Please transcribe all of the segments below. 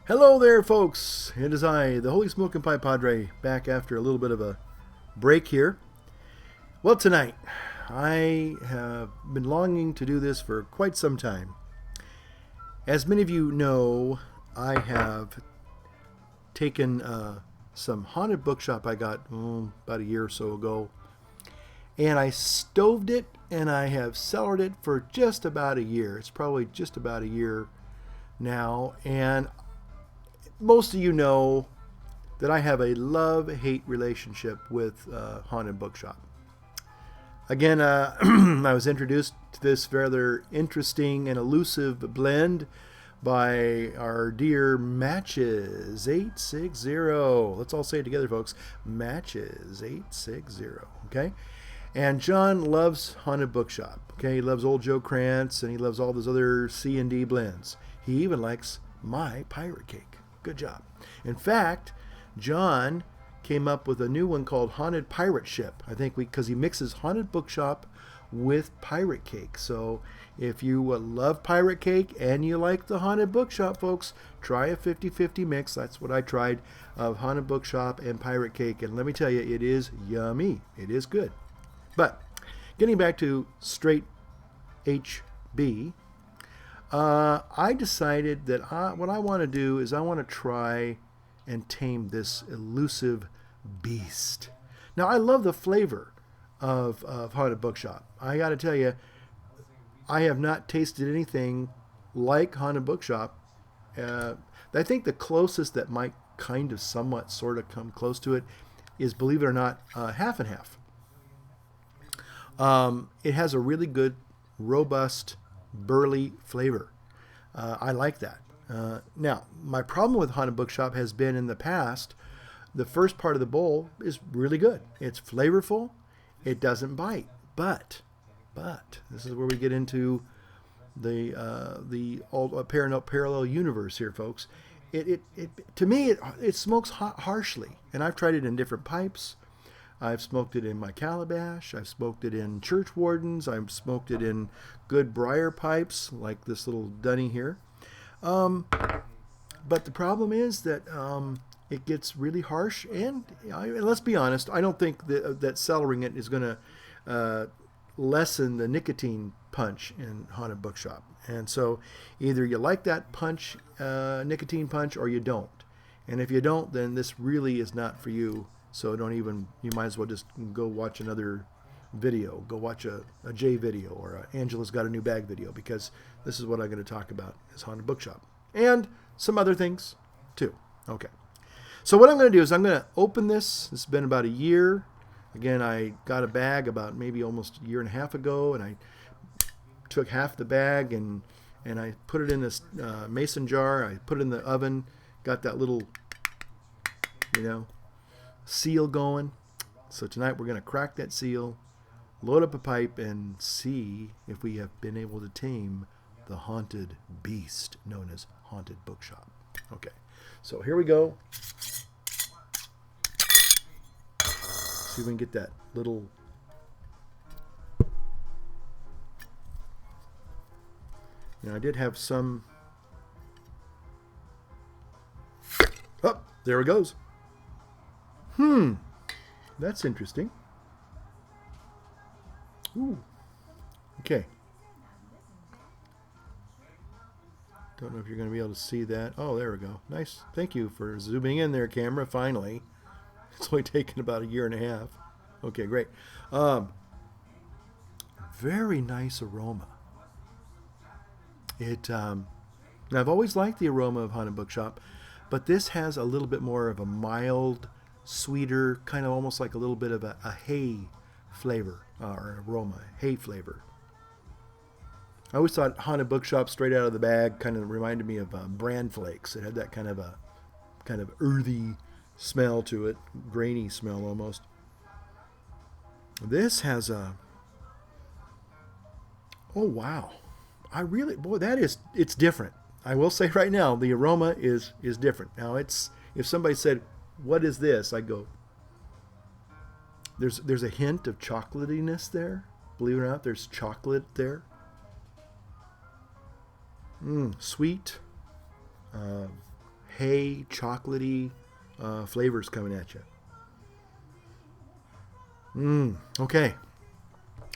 Hello there, folks. It is I, the Holy Smoke and Pie Padre, back after a little bit of a break here. Well, tonight, I have been longing to do this for quite some time. As many of you know, I have taken some haunted bookshop I got about a year or so ago, and I stoved it and I have cellared it for just about a year. It's probably just about a year now, and most of you know that I have a love-hate relationship with Haunted Bookshop. Again, I was introduced to this rather interesting and elusive blend by our dear Matches 860. Let's all say it together, folks. Matches 860. Okay? And John loves Haunted Bookshop. Okay? He loves Old Joe Krantz, and he loves all those other C&D blends. He even likes my pirate cake. Good job. In fact, John came up with a new one called Haunted Pirate Ship. I think because he mixes Haunted Bookshop with pirate cake. So if you love pirate cake and you like the Haunted Bookshop, folks, try a 50-50 mix. That's what I tried of Haunted Bookshop and pirate cake. And let me tell you, it is yummy. It is good. But getting back to straight HB, I decided that what I want to do is I want to try and tame this elusive beast. Now, I love the flavor of Haunted Bookshop. I got to tell you, I have not tasted anything like Haunted Bookshop. I think the closest that might kind of somewhat sort of come close to it is, believe it or not, half and half. It has a really good, robust, burly flavor. I like that. Now, my problem with Haunted Bookshop has been in the past, the first part of the bowl is really good. It's flavorful. It doesn't bite. But, this is where we get into the parallel universe here, folks. To me, it smokes harshly. And I've tried it in different pipes. I've smoked it in my calabash. I've smoked it in church wardens. I've smoked it in good briar pipes, like this little dunny here. But the problem is that it gets really harsh. And let's be honest, I don't think that cellaring it is going to lessen the nicotine punch in Haunted Bookshop. And so either you like that punch, nicotine punch, or you don't. And if you don't, then this really is not for you. So you might as well just go watch another video. Go watch a Jay video or Angela's Got a New Bag video, because this is what I'm going to talk about is Haunted Bookshop. And some other things too. Okay. So what I'm going to do is I'm going to open this. It's been about a year. Again, I got a bag about maybe almost a year and a half ago, and I took half the bag and I put it in this mason jar. I put it in the oven, got that little, seal going. So tonight we're going to crack that seal, load up a pipe, and see if we have been able to tame the haunted beast known as Haunted Bookshop. Okay, so here we go. See if we can get that little... Now I did have some... Oh, there it goes. That's interesting. Ooh. Okay. Don't know if you're going to be able to see that. Oh, there we go. Nice. Thank you for zooming in there, camera. Finally. It's only taken about a year and a half. Okay, great. Very nice aroma. Now I've always liked the aroma of Haunted Bookshop, but this has a little bit more of a mild, sweeter, kind of almost like a little bit of a hay flavor or aroma, hay flavor. I always thought Haunted Bookshop straight out of the bag kind of reminded me of bran flakes. It had that kind of earthy smell to it, grainy smell almost. This has a... Oh, wow. It's different. I will say right now, the aroma is different. Now, if somebody said, "What is this?" I'd go, there's a hint of chocolatiness there. Believe it or not, there's chocolate there. Sweet, hay, chocolatey flavors coming at you. Okay.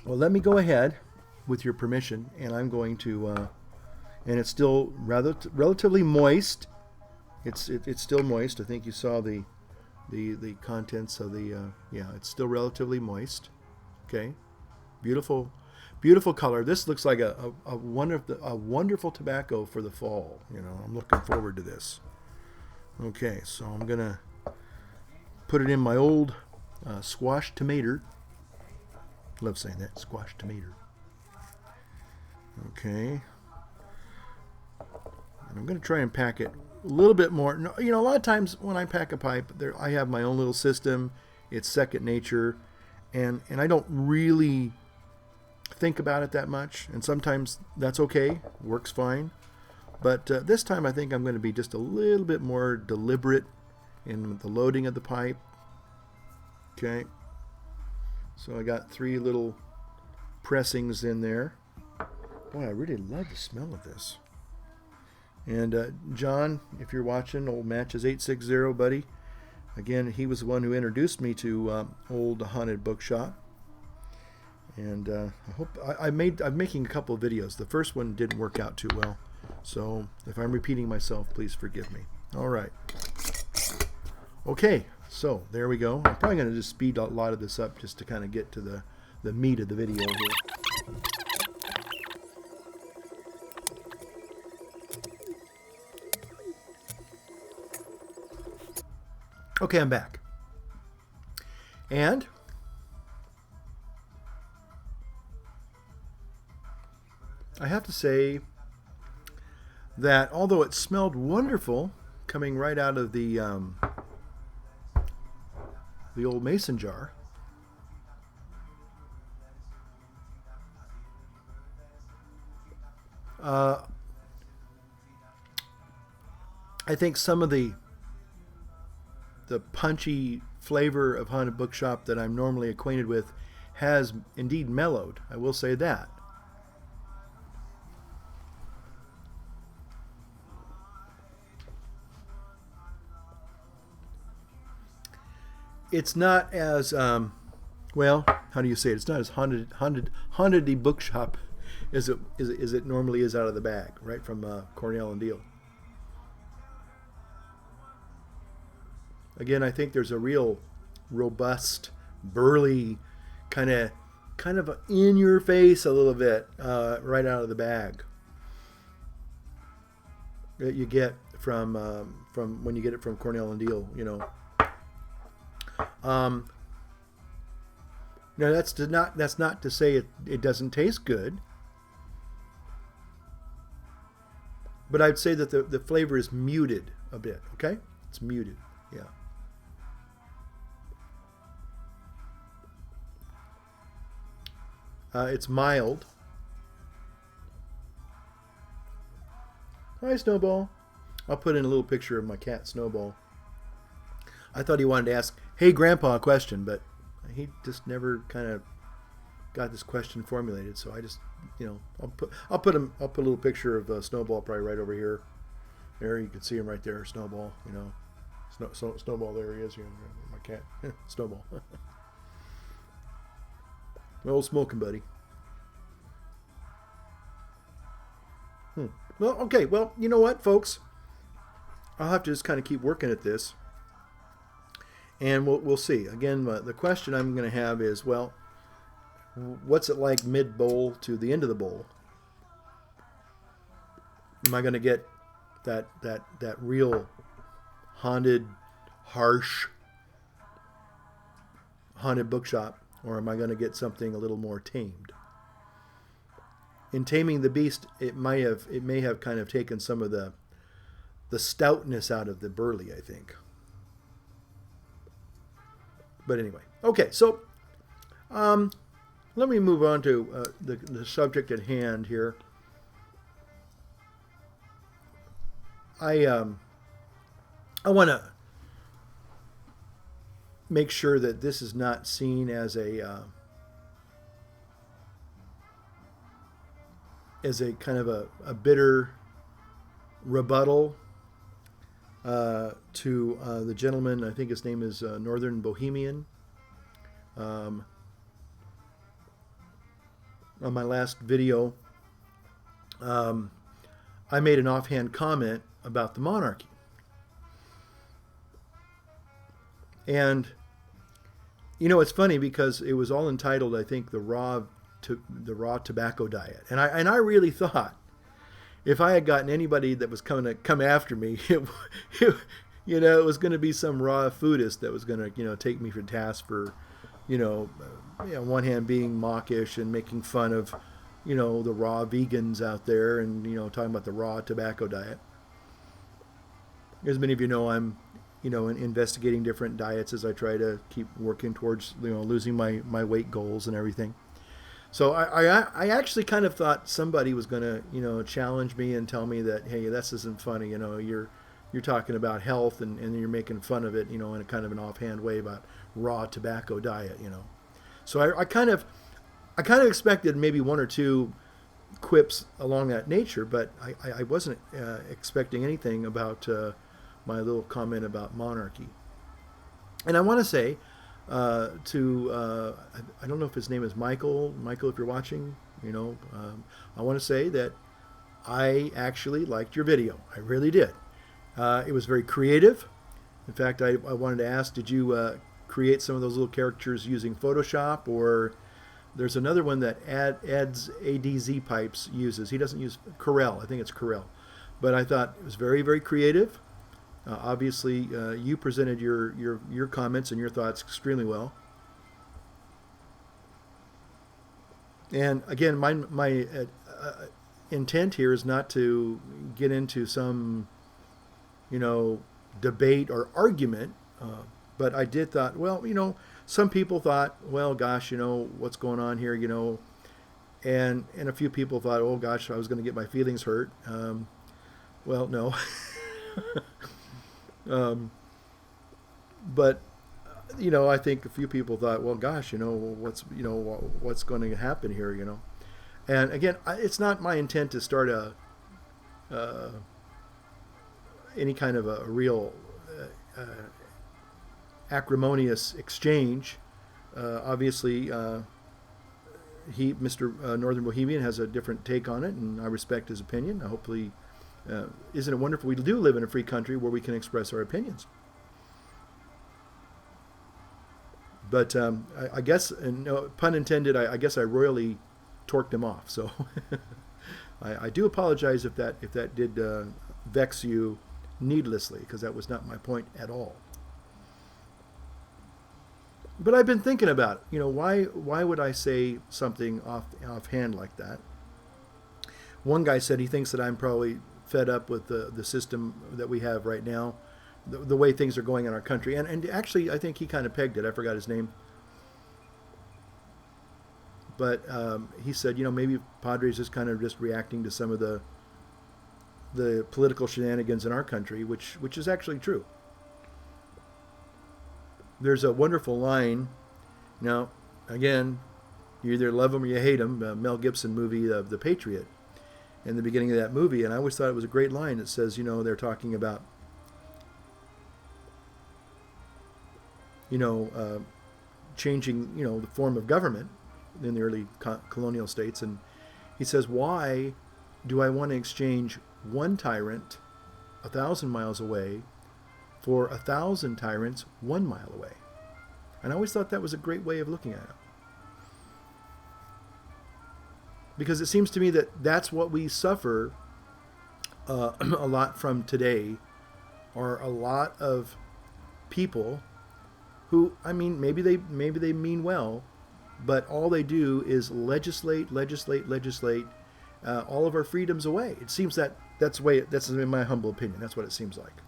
Well, let me go ahead, with your permission, and I'm going to, and it's still relatively moist. It's still moist. I think you saw the contents of the, yeah, it's still relatively moist. Okay. Beautiful, beautiful color. This looks like a wonderful tobacco for the fall. You know, I'm looking forward to this. Okay, so I'm gonna put it in my old squash tomato. Love saying that, squash tomato. Okay, and I'm gonna try and pack it a little bit more. You know, a lot of times when I pack a pipe, I have my own little system. It's second nature, and I don't really think about it that much, and sometimes that's okay, works fine. But this time I think I'm going to be just a little bit more deliberate in the loading of the pipe. Okay, so I got 3 little pressings in there. Boy, I really love the smell of this. And John, if you're watching, old Matches 860 buddy, again, he was the one who introduced me to old haunted bookshop. And I hope I'm making a couple of videos. The first one didn't work out too well, so if I'm repeating myself, please forgive me. All right. Okay, so there we go. I'm probably going to just speed a lot of this up just to kind of get to the meat of the video here. Okay, I'm back. And I have to say that although it smelled wonderful coming right out of the old mason jar, I think some of the punchy flavor of haunted bookshop that I'm normally acquainted with has indeed mellowed. I will say that. It's not as well. How do you say it? It's not as haunted-y bookshop as it normally is out of the bag, right from Cornell and Deal. Again, I think there's a real robust, burly, kind of in your face a little bit right out of the bag that you get from when you get it from Cornell and Deal, you know. Now that's not to say it doesn't taste good, but I'd say that the flavor is muted a bit. Okay, it's muted. Yeah. It's mild. Hi, Snowball. I'll put in a little picture of my cat, Snowball. I thought he wanted to ask, "Hey, Grandpa," a question, but he just never kind of got this question formulated. So I just, you know, I'll put a little picture of Snowball probably right over here. There, you can see him right there, Snowball. You know, Snowball. There he is. You know, my cat, Snowball. My old smoking buddy. Well, okay. Well, you know what, folks? I'll have to just kind of keep working at this, and we'll see. Again, the question I'm going to have is, well, what's it like mid bowl to the end of the bowl? Am I going to get that real haunted, harsh haunted bookshop, or am I going to get something a little more tamed? In Taming the Beast, it may have kind of taken some of the stoutness out of the burley, I think. But anyway, okay, so let me move on to the subject at hand here. I want to make sure that this is not seen as a kind of a bitter rebuttal to the gentleman, I think his name is Northern Bohemian. Um, on my last video, um, I made an offhand comment about the monarchy. And it's funny because it was all entitled, I think, the raw tobacco diet, and I really thought if I had gotten anybody that was coming to come after me, it was going to be some raw foodist that was going to take me for task for on one hand being mawkish and making fun of the raw vegans out there, and talking about the raw tobacco diet. As many of you know, I'm investigating different diets as I try to keep working towards losing my weight goals and everything. So I actually kind of thought somebody was going to challenge me and tell me that, hey, this isn't funny, you're talking about health and you're making fun of it in a kind of an offhand way about raw tobacco diet. So I kind of expected maybe one or two quips along that nature, but I wasn't expecting anything about my little comment about monarchy. And I want to say I don't know if his name is Michael, if you're watching, I want to say that I actually liked your video. I really did. It was very creative. In fact, I wanted to ask, did you create some of those little characters using Photoshop, or there's another one that Ed's ADZ Pipes uses. He doesn't use Corel. I think it's Corel. But I thought it was very, very creative. Obviously, you presented your comments and your thoughts extremely well. And again, my intent here is not to get into some, debate or argument. But I did thought, well, some people thought, well, gosh, what's going on here, and a few people thought, oh gosh, I was going to get my feelings hurt. Well, no. But I think a few people thought, well, gosh, what's going to happen here, And again, it's not my intent to start any kind of a real acrimonious exchange. Obviously, Mr. Northern Bohemian has a different take on it, and I respect his opinion. Hopefully, isn't it wonderful we do live in a free country where we can express our opinions? But I guess, and no, pun intended, I guess I royally torqued him off. So I do apologize if that did vex you needlessly, because that was not my point at all. But I've been thinking about it. Why would I say something offhand like that? One guy said he thinks that I'm probably fed up with the system that we have right now, the way things are going in our country. And actually, I think he kind of pegged it. I forgot his name. But he said, maybe Padres is kind of just reacting to some of the political shenanigans in our country, which is actually true. There's a wonderful line. Now, again, you either love him or you hate him. Mel Gibson movie, The Patriot. In the beginning of that movie, and I always thought it was a great line. It says, they're talking about, changing, the form of government in the early colonial states, and he says, why do I want to exchange one tyrant 1,000 miles away for 1,000 tyrants 1 mile away? And I always thought that was a great way of looking at it. Because it seems to me that that's what we suffer a lot from today, are a lot of people who, maybe they mean well, but all they do is legislate all of our freedoms away. It seems that's in my humble opinion. That's what it seems like.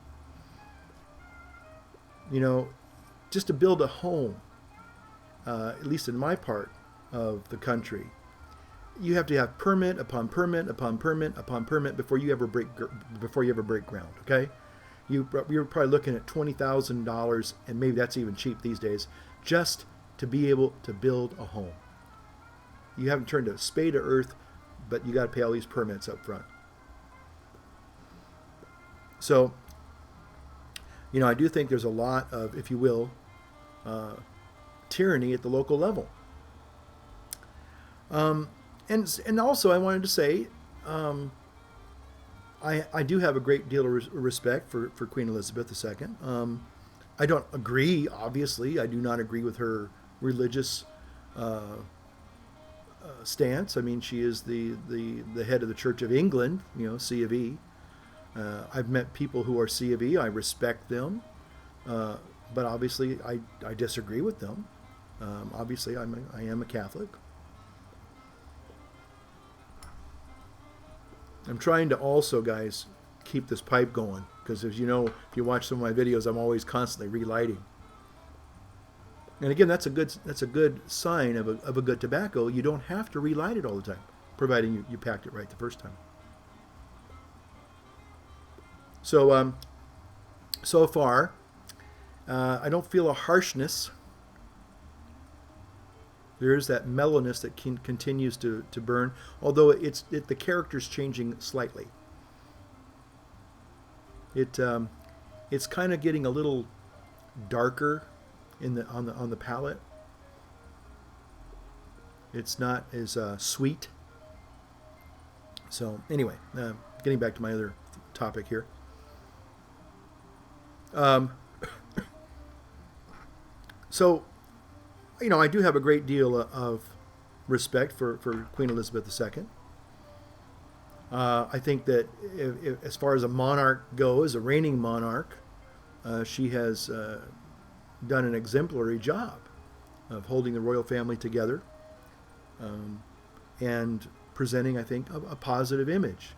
Just to build a home, at least in my part of the country, you have to have permit upon permit upon permit upon permit before you ever break ground. Okay, you're probably looking at $20,000, and maybe that's even cheap these days, just to be able to build a home. You haven't turned a spade to earth, but you got to pay all these permits up front. So I do think there's a lot of, if you will, uh, tyranny at the local level. Um, and also, I wanted to say, um, I do have a great deal of respect for Queen Elizabeth II. I don't agree, obviously. I do not agree with her religious stance. I mean, she is the head of the Church of England, C of E. I've met people who are C of E. I respect them. Uh, but obviously, I disagree with them. Obviously, I am a Catholic. I'm trying to also, guys, keep this pipe going because, as you know, if you watch some of my videos, I'm always constantly relighting. And again, that's a good sign of a good tobacco. You don't have to relight it all the time, providing you packed it right the first time. So so far, I don't feel a harshness. There is that mellowness that continues to burn, although the character's changing slightly. It's kind of getting a little darker on the palate. It's not as sweet. So anyway, getting back to my other topic here. Um, so I do have a great deal of respect for Queen Elizabeth II. I think that as far as a monarch goes, a reigning monarch, she has done an exemplary job of holding the royal family together and presenting, I think, a positive image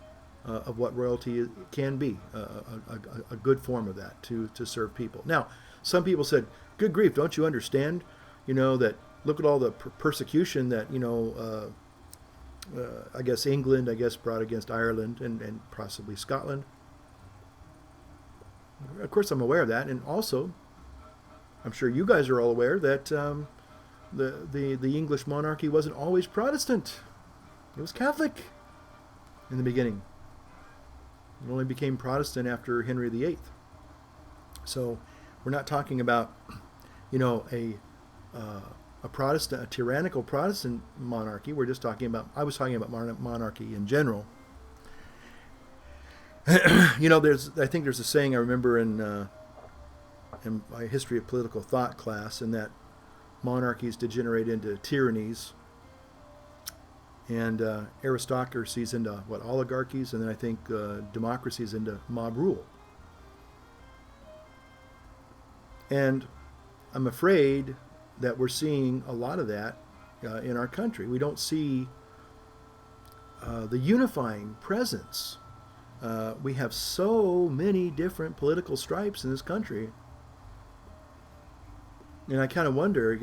of what royalty can be, a good form of that to serve people. Now, some people said, good grief, don't you understand? That look at all the persecution that, I guess England, brought against Ireland and possibly Scotland. Of course, I'm aware of that. And also, I'm sure you guys are all aware that the English monarchy wasn't always Protestant. It was Catholic in the beginning. It only became Protestant after Henry VIII. So we're not talking about, a Protestant, a tyrannical Protestant monarchy. I was talking about monarchy in general. I think there's a saying I remember in my history of political thought class, and that monarchies degenerate into tyrannies and aristocracies into oligarchies, and then I think democracies into mob rule. And I'm afraid that we're seeing a lot of that in our country. We don't see the unifying presence. We have so many different political stripes in this country. And I kind of wonder,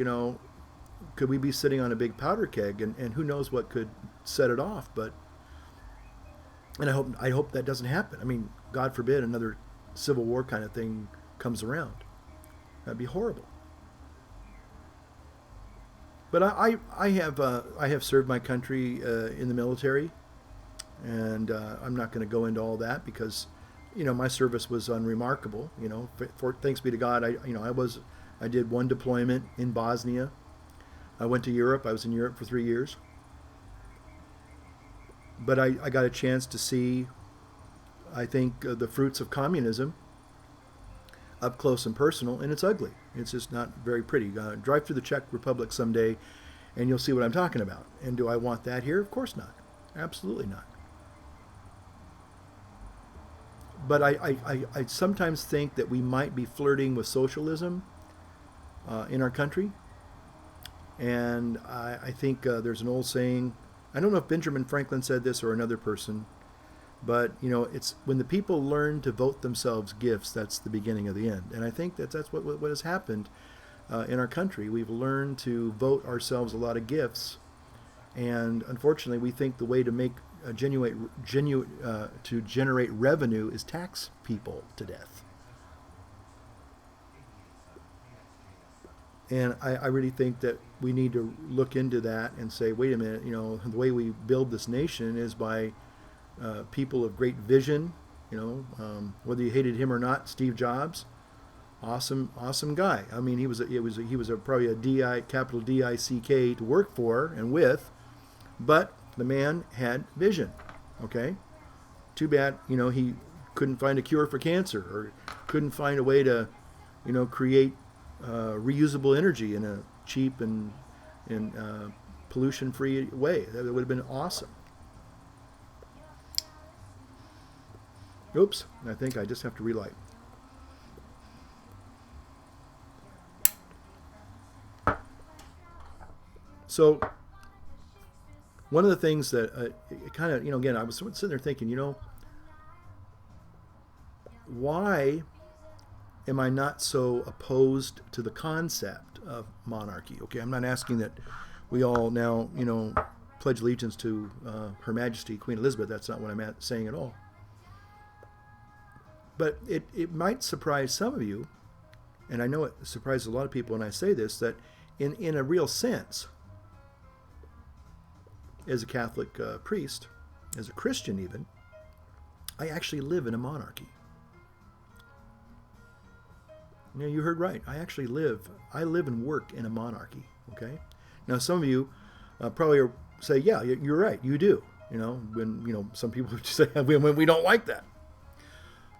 could we be sitting on a big powder keg, and who knows what could set it off? And I hope that doesn't happen. I mean, God forbid another civil war kind of thing comes around. That'd be horrible. But I have served my country in the military, and I'm not going to go into all that because, my service was unremarkable. Thanks be to God, I did one deployment in Bosnia. I went to Europe. I was in Europe for 3 years. But I got a chance to see, I think, the fruits of communism up close and personal, and it's ugly. It's just not very pretty. Drive through the Czech Republic someday, and you'll see what I'm talking about. And do I want that here? Of course not. Absolutely not. But I sometimes think that we might be flirting with socialism in our country. And I think there's an old saying, I don't know if Benjamin Franklin said this or another person, but it's when the people learn to vote themselves gifts, that's the beginning of the end. And I think that's what has happened in our country. We've learned to vote ourselves a lot of gifts, and unfortunately, we think the way to make to generate revenue is tax people to death. And I really think that we need to look into that and say, wait a minute, the way we build this nation is by people of great vision, whether you hated him or not, Steve Jobs, awesome guy. I mean, he was probably a capital DICK to work for and with, but the man had vision. Okay, too bad, he couldn't find a cure for cancer, or couldn't find a way to, create reusable energy in a cheap and pollution-free way. That would have been awesome. Oops, I think I just have to relight. So one of the things that kind of, again, I was sitting there thinking, why am I not so opposed to the concept of monarchy? Okay, I'm not asking that we all now, pledge allegiance to Her Majesty Queen Elizabeth. That's not what I'm saying at all. But it might surprise some of you, and I know it surprises a lot of people when I say this, that in a real sense, as a Catholic priest, as a Christian even, I actually live in a monarchy. Now, you heard right. I live and work in a monarchy. Okay. Now, some of you probably say, yeah, you're right. You do. When some people say when we don't like that.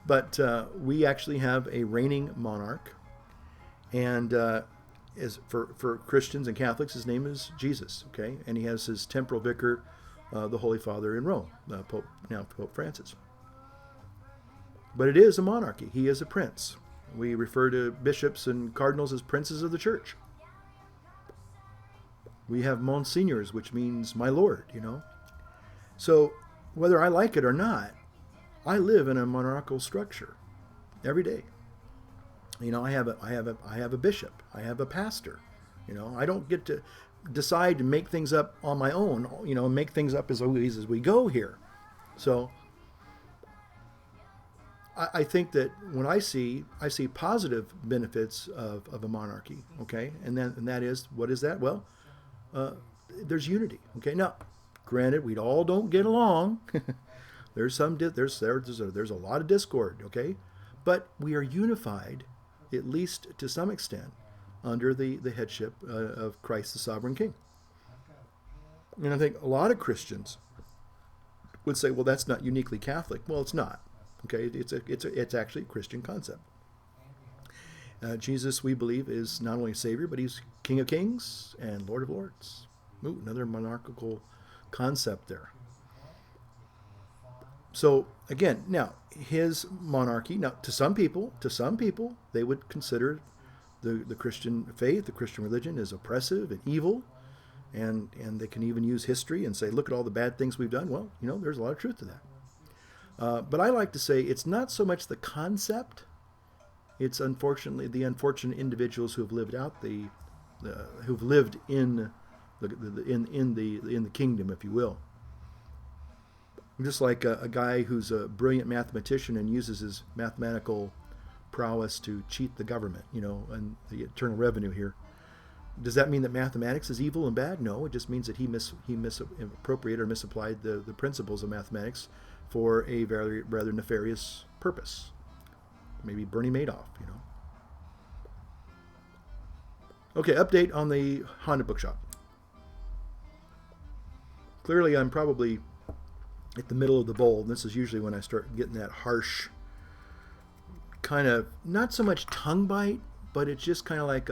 But we actually have a reigning monarch, and as for Christians and Catholics, his name is Jesus. Okay, and he has his temporal vicar, the Holy Father in Rome, Pope Francis. But it is a monarchy. He is a prince. We refer to bishops and cardinals as princes of the church. We have monsignors, which means my lord. So whether I like it or not, I live in a monarchical structure every day. I have a bishop. I have a pastor. I don't get to decide to make things up on my own. Make things up as we go here. So I think that when I see positive benefits of a monarchy. Okay, and that is, what is that? Well, there's unity. Okay, now, granted, we all don't get along. There's a lot of discord, okay? But we are unified, at least to some extent, under the headship of Christ the Sovereign King. And I think a lot of Christians would say, well, that's not uniquely Catholic. Well, it's not. Okay, it's actually a Christian concept. Jesus, we believe, is not only Savior, but he's King of Kings and Lord of Lords. Ooh, another monarchical concept there. So again, now his monarchy. Now, to some people, they would consider the Christian faith, the Christian religion, is oppressive and evil, and they can even use history and say, look at all the bad things we've done. Well, there's a lot of truth to that. But I like to say it's not so much the concept; it's unfortunately the unfortunate individuals who have lived out who've lived in the kingdom, if you will. Just like a guy who's a brilliant mathematician and uses his mathematical prowess to cheat the government, and the Internal Revenue here. Does that mean that mathematics is evil and bad? No, it just means that he misappropriated or misapplied the principles of mathematics for a very rather nefarious purpose. Maybe Bernie Madoff, Okay, update on the Honda Bookshop. Clearly, I'm probably at the middle of the bowl, and this is usually when I start getting that harsh kind of, not so much tongue bite, but it's just kind of like,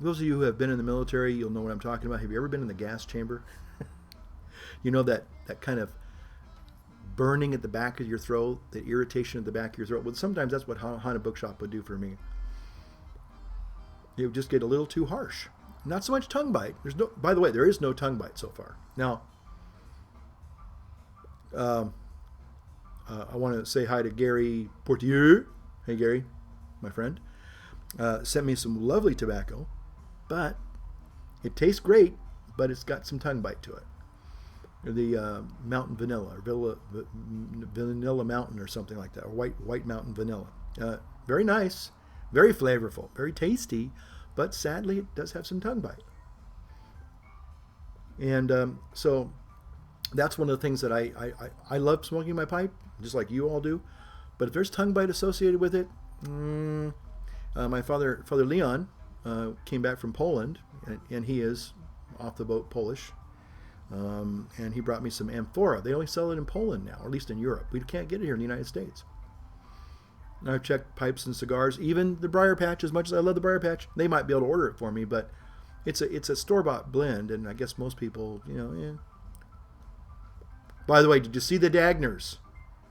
those of you who have been in the military, you'll know what I'm talking about. Have you ever been in the gas chamber? that kind of burning at the back of your throat, the irritation at the back of your throat. Well, sometimes that's what Honda Bookshop would do for me. It would just get a little too harsh. Not so much tongue bite. By the way, there is no tongue bite so far. Now, I want to say hi to Gary Portier. Hey, Gary, my friend. Sent me some lovely tobacco, but it tastes great, but it's got some tongue bite to it. The Mountain Vanilla, or Vanilla Mountain or something like that, or White Mountain Vanilla. Very nice, very flavorful, very tasty, but sadly it does have some tongue bite. And so that's one of the things that I love smoking my pipe, just like you all do. But if there's tongue bite associated with it, Mm, my Father Leon, came back from Poland, and he is off the boat Polish. And he brought me some amphora. They only sell it in Poland now, or at least in Europe. We can't get it here in the United States. And I've checked pipes and cigars, even the Briar Patch. As much as I love the Briar Patch, they might be able to order it for me, but it's a store-bought blend, and I guess most people, yeah. By the way, did you see the Dagners?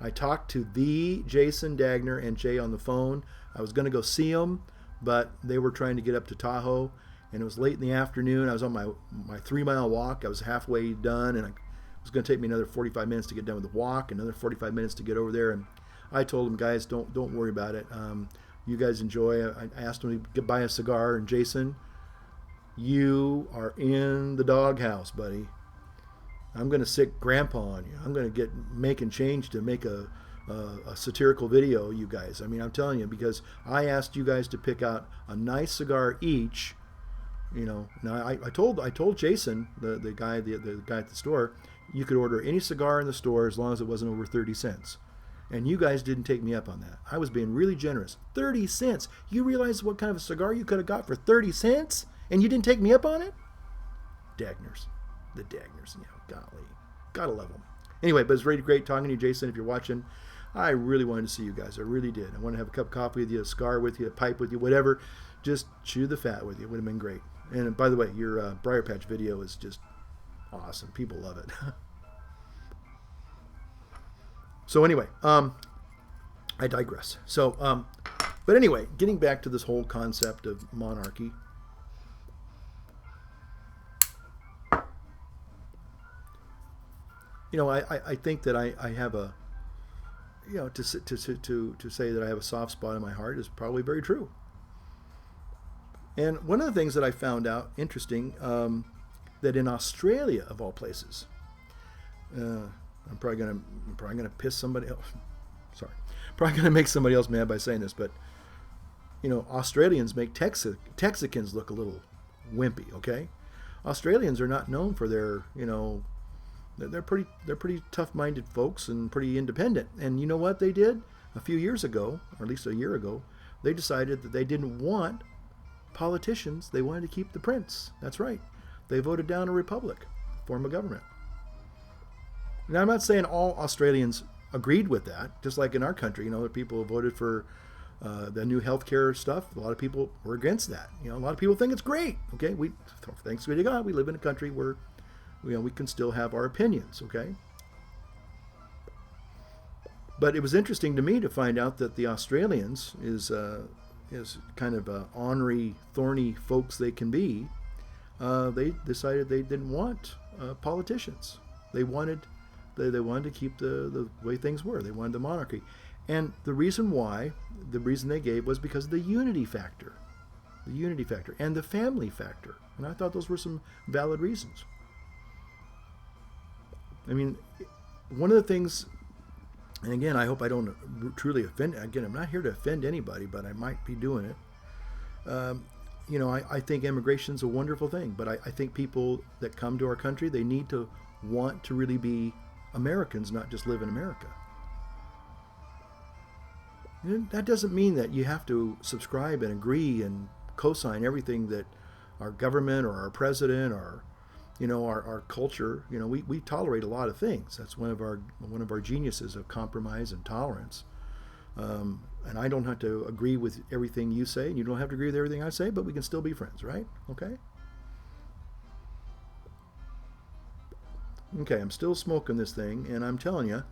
I talked to the Jason Dagner and Jay on the phone. I was going to go see them, but they were trying to get up to Tahoe, and it was late in the afternoon. I was on my 3-mile walk. I was halfway done, and it was going to take me another 45 minutes to get done with the walk, another 45 minutes to get over there. And I told them, guys, don't worry about it. You guys enjoy. I asked them to buy a cigar, and Jason, you are in the doghouse, buddy. I'm going to sick Grandpa on you. I'm going to get making change to make a satirical video, you guys. I mean, I'm telling you, because I asked you guys to pick out a nice cigar each. Now I told Jason, the guy at the store, you could order any cigar in the store as long as it wasn't over 30 cents. And you guys didn't take me up on that. I was being really generous. 30 cents. You realize what kind of a cigar you could have got for 30 cents? And you didn't take me up on it? Dagners. The Dagners. Golly. Gotta love them. Anyway, but it's really great talking to you, Jason, if you're watching. I really wanted to see you guys. I really did. I wanted to have a cup of coffee with you, a cigar with you, a pipe with you, whatever. Just chew the fat with you. It would have been great. And by the way, your Briar Patch video is just awesome. People love it. So anyway, I digress. So, but anyway, getting back to this whole concept of monarchy. I think that I have a, to say that I have a soft spot in my heart is probably very true. And one of the things that I found out interesting, that in Australia, of all places, I'm probably gonna piss somebody else. Sorry, probably gonna make somebody else mad by saying this, but Australians make Texicans look a little wimpy. Okay, Australians are not known for their, they're pretty tough-minded folks and pretty independent. And you know what they did a few years ago, or at least a year ago? They decided that they didn't want politicians. They wanted to keep the prince. That's right. They voted down a republic, form of government. Now, I'm not saying all Australians agreed with that. Just like in our country, the people who voted for the new healthcare stuff, a lot of people were against that. A lot of people think it's great. Okay, thanks be to God, we live in a country where we can still have our opinions. Okay, but it was interesting to me to find out that the Australians is kind of ornery, thorny folks they can be. They decided they didn't want politicians. They wanted to keep the way things were. They wanted the monarchy. And the reason they gave was because of the unity factor. The unity factor and the family factor. And I thought those were some valid reasons. I mean, one of the things, and again, I hope I don't truly offend, again, I'm not here to offend anybody, but I might be doing it. I think immigration's a wonderful thing, but I think people that come to our country, they need to want to really be Americans, not just live in America. And that doesn't mean that you have to subscribe and agree and co-sign everything that our government or our president or our culture. We tolerate a lot of things. That's one of our geniuses of compromise and tolerance. And I don't have to agree with everything you say, and you don't have to agree with everything I say, but we can still be friends, right? Okay? Okay, I'm still smoking this thing, and I'm telling you,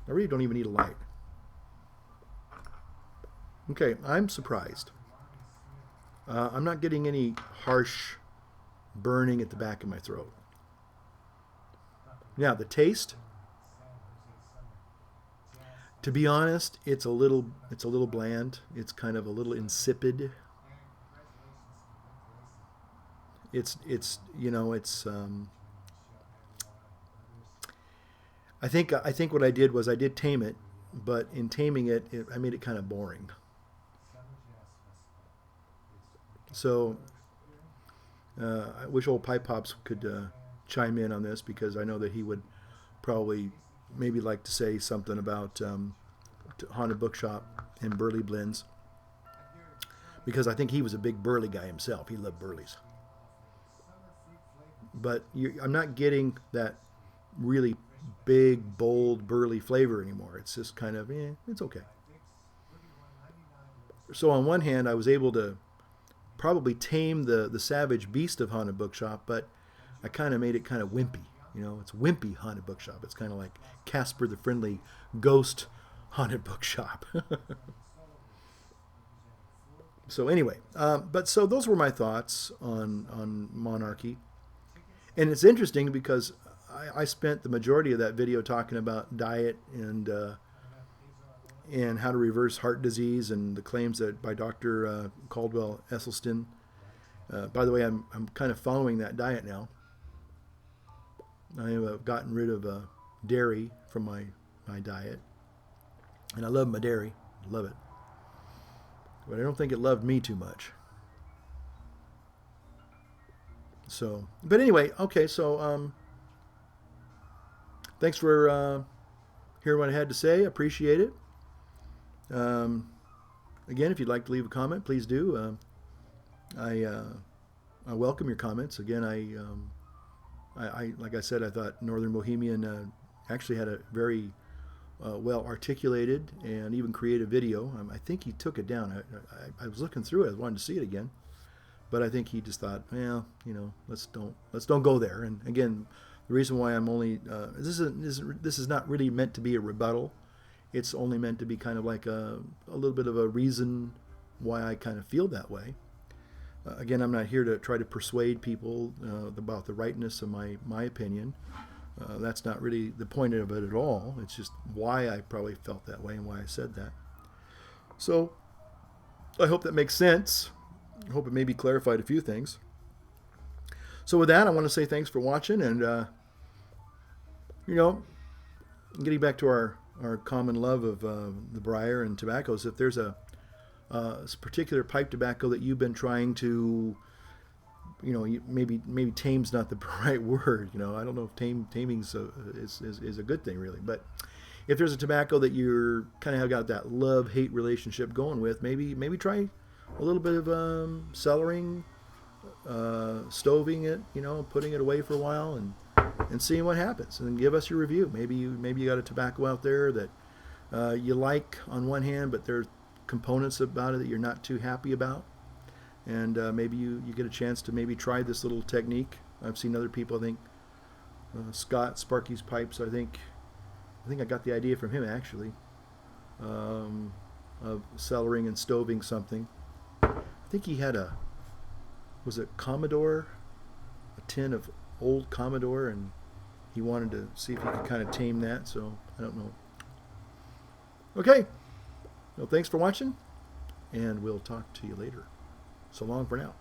I really don't even need a light. Okay, I'm surprised. I'm not getting any harsh burning at the back of my throat. Now, the taste, to be honest, it's a little bland. It's kind of a little insipid. I think what I did was I did tame it, but in taming it, I made it kind of boring. So I wish old Pipe Pops could chime in on this, because I know that he would probably maybe like to say something about Haunted Bookshop and Burley blends, because I think he was a big Burley guy himself. He loved Burleys. But I'm not getting that really big, bold Burley flavor anymore. It's just kind of, it's okay. So on one hand, I was able to probably tame the savage beast of Haunted Bookshop, but I kind of made it kind of wimpy. It's wimpy Haunted Bookshop. It's kind of like Casper the Friendly Ghost Haunted Bookshop. So anyway, so those were my thoughts on Monarchy. And it's interesting because I spent the majority of that video talking about diet and how to reverse heart disease and the claims that by Dr. Caldwell Esselstyn. By the way, I'm kind of following that diet now. I have gotten rid of dairy from my diet. And I love my dairy. I love it. But I don't think it loved me too much. So, but anyway, okay, so thanks for hearing what I had to say. I appreciate it. Again, if you'd like to leave a comment, please do. I welcome your comments. Again, I like I said, I thought Northern Bohemian actually had a very well articulated and even creative video. I think he took it down. I was looking through it. I wanted to see it again, but I think he just thought, well, let's don't go there. And again, the reason why I'm only this is not really meant to be a rebuttal. It's only meant to be kind of like a little bit of a reason why I kind of feel that way. Again, I'm not here to try to persuade people about the rightness of my opinion. That's not really the point of it at all. It's just why I probably felt that way and why I said that. So I hope that makes sense. I hope it maybe clarified a few things. So with that, I want to say thanks for watching, and getting back to our common love of the briar and tobaccos. If there's a particular pipe tobacco that you've been trying to, maybe tame's not the right word. I don't know if taming is a good thing really, but if there's a tobacco that you're kind of have got that love-hate relationship going with, maybe try a little bit of cellaring, stoving it, putting it away for a while and seeing what happens, and then give us your review. Maybe you got a tobacco out there that you like on one hand, but there's components about it that you're not too happy about, and maybe you get a chance to maybe try this little technique. I've seen other people, I think Scott Sparky's Pipes, I think I got the idea from him actually, of cellaring and stoving something. I think he had was it Commodore, a tin of old Commodore, and he wanted to see if he could kind of tame that, so I don't know. Okay, well, thanks for watching, and we'll talk to you later. So long for now.